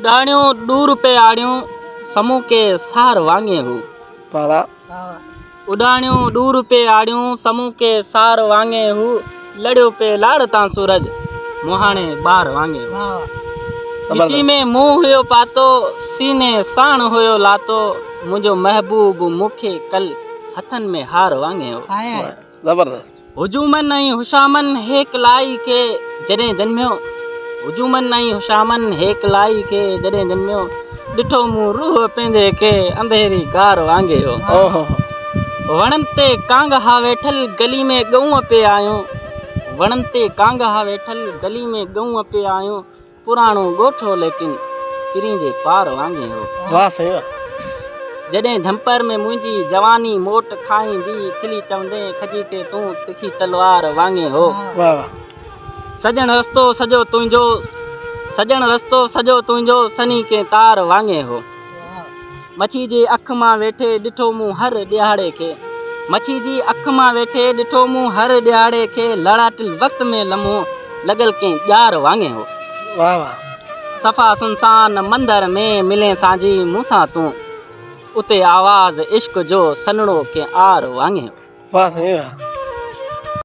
उडाणियों दूर पे आड़ियों समूह के सार वांगे हो। वाह उडाणियों दूर पे आड़ियों समूह के सार वांगे हो। लड़ियो पे लाड़ता सूरज मुहाणे बार वांगे हो। विची में मुंह हुयो पातो सीने साण हुयो लातो मुझो महबूब मुखे कल हथन में हार वांगे हो। जबरदस्त। हुजूमन नहीं हुशामन हेक लाई के जॾहिं जन्मियो। हुजूमन नहीं हुशामन हेक लाई के जॾहिं जन्मियो। ॾिठो मूं रूह पंहिंजे के अंधेरी कार वांगे हो। ओहो वणनि ते कांग हा वेठल गली में ॻऊं पे आयो। वणनि ते कांग हा वेठल गली में ॻऊं पे आयो। पुराणो ॻोठो लेकिन पिरी जे पार वांगे हो। वाह सही वाह। जॾहिं झंपर में मुंहिंजी जवानी मोट खाईंदी खिली चवंदे खजी के तूं तिखी तलवार वांगे हो। वाह वाह। सजण रस्तो सजो तुंहिंजो सजण रस्तो सजो तुंहिंजो सनी के तार वांगे हो। मच्छी जी अख मां वेठे ॾिठो मूं हर ॾियारे खे। मच्छी जी अख मां वेठे ॾिठो मूं हर ॾियारे खे लड़ाटिल वक़्त में लम्हो लॻल कंहिं ॼार वांगे हो। वाह वाह। सफ़ा सुनसान मंदर में मिले सांझी मूंसां तूं उते आवाज़ इश्क जो सनड़ो के आर वांगे हो। वाह सही वाह।